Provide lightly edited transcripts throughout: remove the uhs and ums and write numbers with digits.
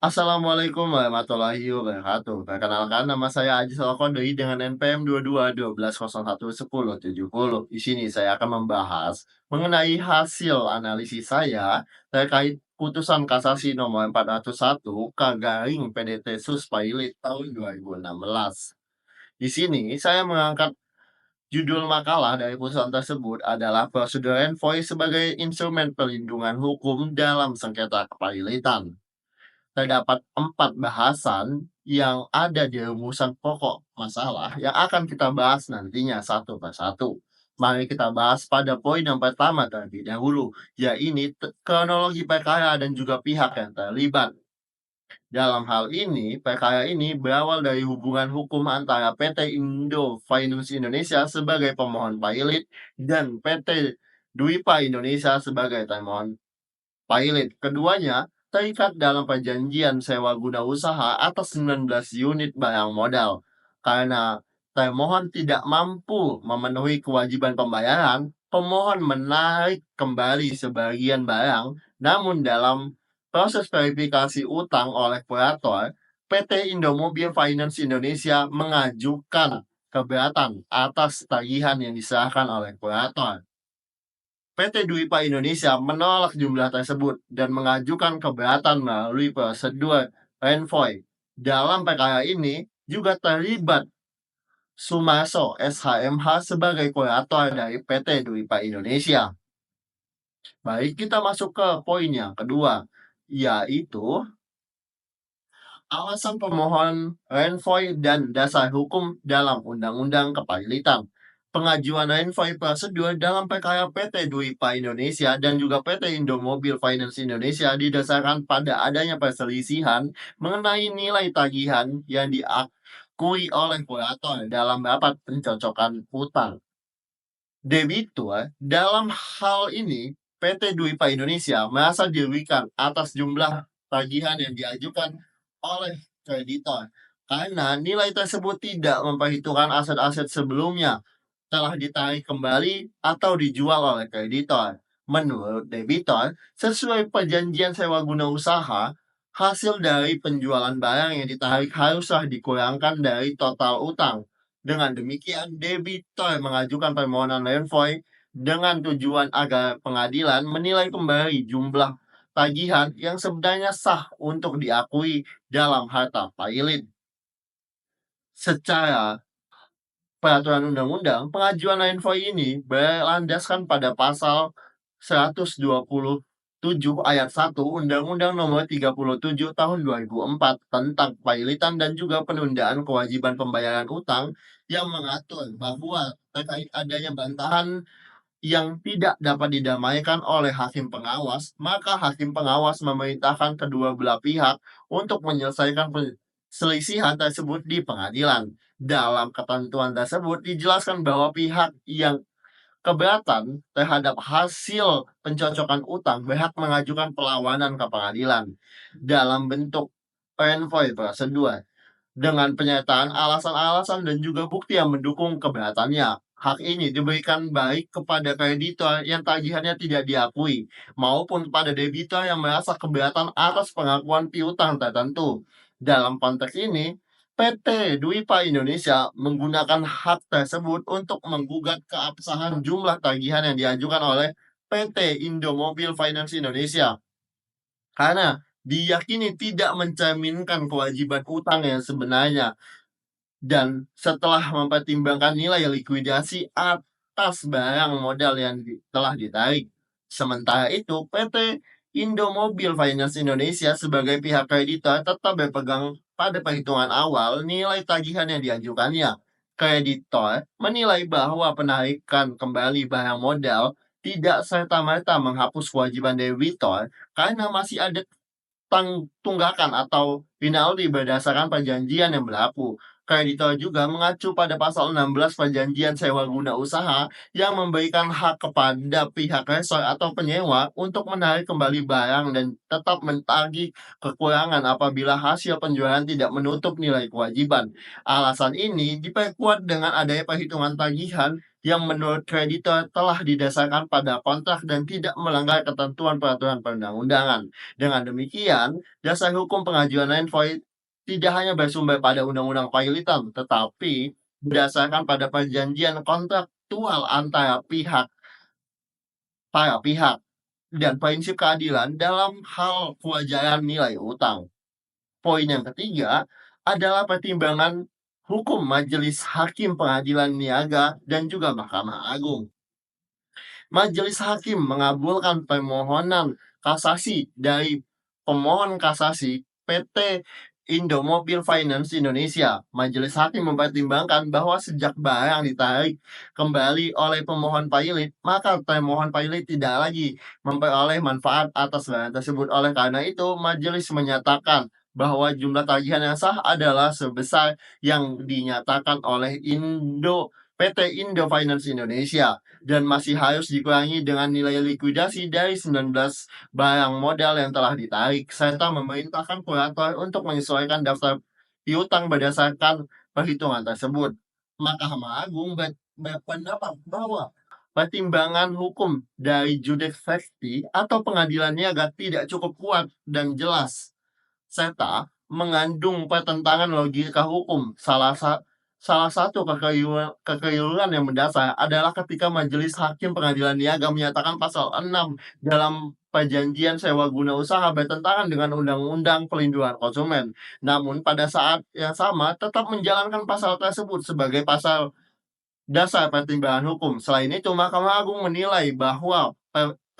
Assalamualaikum warahmatullahi wabarakatuh. Perkenalkan nama saya Aji Salkondoi dengan NPM 2212011070. Di sini saya akan membahas mengenai hasil analisis saya terkait putusan kasasi nomor 401 Garing PDT Suspailit tahun 2016. Di sini saya mengangkat judul makalah dari putusan tersebut adalah prosedur envoy sebagai instrumen perlindungan hukum dalam sengketa kepailitan. Terdapat 4 bahasan yang ada di rumusan pokok masalah yang akan kita bahas nantinya satu persatu. Mari kita bahas pada poin yang pertama terlebih dahulu, yaitu kronologi perkara dan juga pihak yang terlibat. Dalam hal ini, perkara ini berawal dari hubungan hukum antara PT Indo Finance Indonesia sebagai pemohon pilot dan PT Dwipa Indonesia sebagai termohon pilot. Keduanya terikat dalam perjanjian sewa guna usaha atas 19 unit barang modal. Karena termohon tidak mampu memenuhi kewajiban pembayaran, pemohon menarik kembali sebagian barang, namun dalam proses verifikasi utang oleh kurator, PT Indomobil Finance Indonesia mengajukan keberatan atas tagihan yang diserahkan oleh kurator. PT Dwipa Indonesia menolak jumlah tersebut dan mengajukan keberatan melalui prosedur envoy. Dalam perkara ini juga terlibat Sumarso SHMH sebagai kurator dari PT Dwipa Indonesia. Baik, kita masuk ke poin yang kedua, yaitu alasan pemohon renvoy dan dasar hukum dalam Undang-Undang Kepailitan. Pengajuan renvoy prosedur dalam perkara PT Dwipa Indonesia dan juga PT Indomobil Finance Indonesia didasarkan pada adanya perselisihan mengenai nilai tagihan yang diakui oleh kurator dalam rapat pencocokan utang. Debitur dalam hal ini PT Dwipa Indonesia merasa dirugikan atas jumlah tagihan yang diajukan oleh kreditor karena nilai tersebut tidak memperhitungkan aset-aset sebelumnya telah ditarik kembali atau dijual oleh kreditor. Menurut debitor, sesuai perjanjian sewa guna usaha, hasil dari penjualan barang yang ditarik haruslah dikurangkan dari total utang. Dengan demikian, debitor mengajukan permohonan renvoy dengan tujuan agar pengadilan menilai kembali jumlah tagihan yang sebenarnya sah untuk diakui dalam harta pilot. Secara peraturan undang-undang, pengajuan renvoy ini berlandaskan pada pasal 127 ayat 1 Undang-Undang Nomor 37 Tahun 2004 tentang kepailitan dan juga penundaan kewajiban pembayaran utang yang mengatur bahwa terkait adanya bantahan yang tidak dapat didamaikan oleh hakim pengawas, maka hakim pengawas memerintahkan kedua belah pihak untuk menyelesaikan perselisihan tersebut di pengadilan. Dalam ketentuan tersebut dijelaskan bahwa pihak yang keberatan terhadap hasil pencocokan utang berhak mengajukan perlawanan ke pengadilan dalam bentuk envoy prosedur dengan penyertaan alasan-alasan dan juga bukti yang mendukung keberatannya. Hak ini diberikan baik kepada kreditor yang tagihannya tidak diakui, maupun kepada debitur yang merasa keberatan atas pengakuan piutang tertentu. Dalam konteks ini, PT Dwipa Indonesia menggunakan hak tersebut untuk menggugat keabsahan jumlah tagihan yang diajukan oleh PT Indomobil Finance Indonesia karena diyakini tidak mencerminkan kewajiban utang yang sebenarnya dan setelah mempertimbangkan nilai likuidasi atas barang modal yang telah ditarik. Sementara itu, PT Indomobil Finance Indonesia sebagai pihak kreditor tetap berpegang pada perhitungan awal nilai tagihan yang diajukannya. Kreditor menilai bahwa penarikan kembali barang modal tidak serta-merta menghapus kewajiban debitor karena masih ada tunggakan atau penalti berdasarkan perjanjian yang berlaku. Kreditor juga mengacu pada pasal 16 Perjanjian Sewa Guna Usaha yang memberikan hak kepada pihak resor atau penyewa untuk menarik kembali barang dan tetap mentagih kekurangan apabila hasil penjualan tidak menutup nilai kewajiban. Alasan ini diperkuat dengan adanya perhitungan tagihan yang menurut kreditor telah didasarkan pada kontrak dan tidak melanggar ketentuan peraturan perundang-undangan. Dengan demikian, dasar hukum pengajuan envoy tidak hanya bersumber pada undang-undang pahilitan, tetapi berdasarkan pada perjanjian kontraktual antara para pihak dan prinsip keadilan dalam hal kewajaran nilai utang. Poin yang ketiga adalah pertimbangan hukum Majelis Hakim Pengadilan Niaga dan juga Mahkamah Agung. Majelis Hakim mengabulkan permohonan kasasi dari pemohon kasasi PT Indomobil Finance Indonesia. Majelis Hakim mempertimbangkan bahwa sejak barang ditarik kembali oleh pemohon pailit, maka termohon pailit tidak lagi memperoleh manfaat atas barang tersebut. Oleh karena itu, majelis menyatakan bahwa jumlah tagihan yang sah adalah sebesar yang dinyatakan oleh PT Indo Finance Indonesia dan masih harus dikurangi dengan nilai likuidasi dari 19 barang modal yang telah ditarik, serta memerintahkan kurator untuk menyesuaikan daftar piutang berdasarkan perhitungan tersebut. Mahkamah Agung berpendapat bahwa pertimbangan hukum dari jurisdiksi atau pengadilan niaga tidak cukup kuat dan jelas serta mengandung pertentangan logika hukum. Salah satu kekeliruan yang mendasar adalah ketika Majelis Hakim Pengadilan Niaga menyatakan pasal 6 dalam Perjanjian Sewa Guna Usaha bertentangan dengan Undang-Undang Pelindungan Konsumen. Namun pada saat yang sama tetap menjalankan pasal tersebut sebagai pasal dasar pertimbangan hukum. Selain itu, Mahkamah Agung menilai bahwa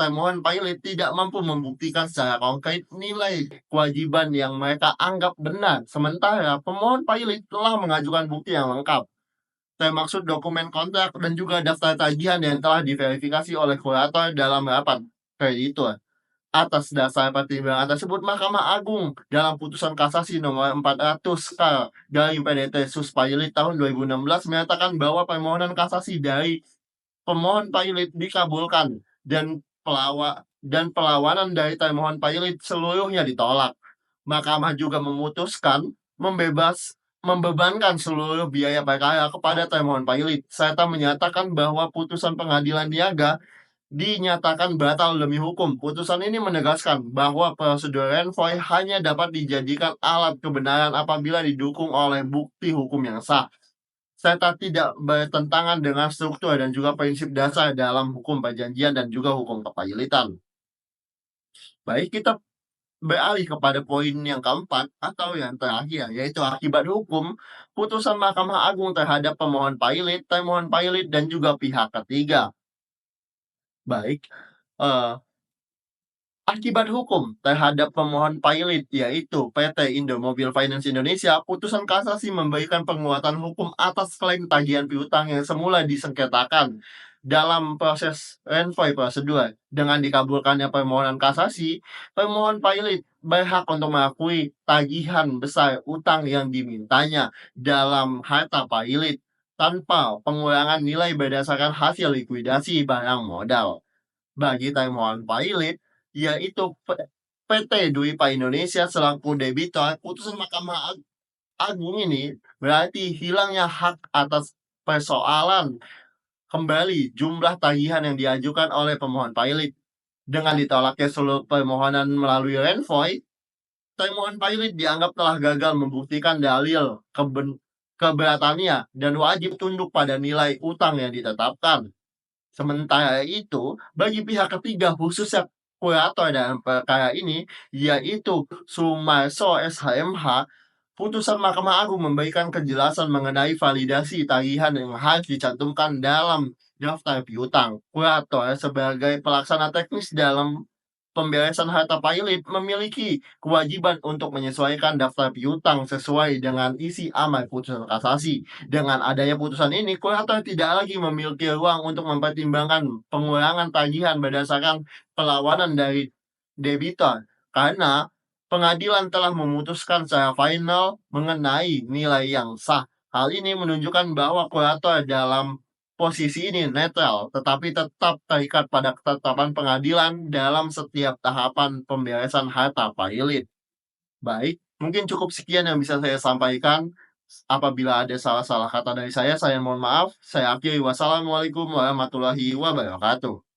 termohon pailit tidak mampu membuktikan secara konkret nilai kewajiban yang mereka anggap benar, sementara pemohon pailit telah mengajukan bukti yang lengkap, termaksud dokumen kontrak dan juga daftar tagihan yang telah diverifikasi oleh kurator dalam rapat kreditur. Atas dasar pertimbangan tersebut, Mahkamah Agung dalam putusan kasasi nomor 400K dari PDT Suspailit tahun 2016 menyatakan bahwa permohonan kasasi dari pemohon pailit dikabulkan dan perlawanan dari termohon pailit seluruhnya ditolak. Mahkamah juga memutuskan membebankan seluruh biaya perkara kepada termohon pailit serta menyatakan bahwa putusan pengadilan niaga dinyatakan batal demi hukum. Putusan ini menegaskan bahwa prosedur envoy hanya dapat dijadikan alat kebenaran apabila didukung oleh bukti hukum yang sah, serta tidak bertentangan dengan struktur dan juga prinsip dasar dalam hukum perjanjian dan juga hukum kepailitan. Baik, kita beralih kepada poin yang keempat atau yang terakhir, yaitu akibat hukum putusan Mahkamah Agung terhadap pemohon pailit, termohon pailit, dan juga pihak ketiga. Baik, akibat hukum terhadap pemohon pailit yaitu PT Indomobil Finance Indonesia, putusan kasasi memberikan penguatan hukum atas klaim tagihan piutang yang semula disengketakan dalam proses renvoy prosedur. Dengan dikabulkannya permohonan kasasi, pemohon pailit berhak untuk mengakui tagihan besar utang yang dimintanya dalam harta pailit tanpa pengurangan nilai berdasarkan hasil likuidasi barang modal. Bagi termohon pailit, yaitu PT Dwipa Indonesia selaku debitur, putusan Mahkamah Agung ini berarti hilangnya hak atas persoalan kembali jumlah tagihan yang diajukan oleh pemohon pailit. Dengan ditolaknya seluruh permohonan melalui renvoy, termohon pailit dianggap telah gagal membuktikan dalil keberatannya dan wajib tunduk pada nilai utang yang ditetapkan. Sementara itu, bagi pihak ketiga khususnya kurator dalam perkara ini, yaitu Sumarso SHMH, putusan Mahkamah Agung memberikan kejelasan mengenai validasi tagihan yang harus dicantumkan dalam daftar piutang. Kurator sebagai pelaksana teknis dalam pemberesan harta pailit memiliki kewajiban untuk menyesuaikan daftar piutang sesuai dengan isi amar putusan kasasi. Dengan adanya putusan ini, kurator tidak lagi memiliki ruang untuk mempertimbangkan pengurangan tagihan berdasarkan perlawanan dari debitur, karena pengadilan telah memutuskan secara final mengenai nilai yang sah. Hal ini menunjukkan bahwa kurator dalam posisi ini netral, tetapi tetap terikat pada ketetapan pengadilan dalam setiap tahapan pemberesan harta pilot. Baik, mungkin cukup sekian yang bisa saya sampaikan. Apabila ada salah-salah kata dari saya mohon maaf. Saya akhiri. Wassalamualaikum warahmatullahi wabarakatuh.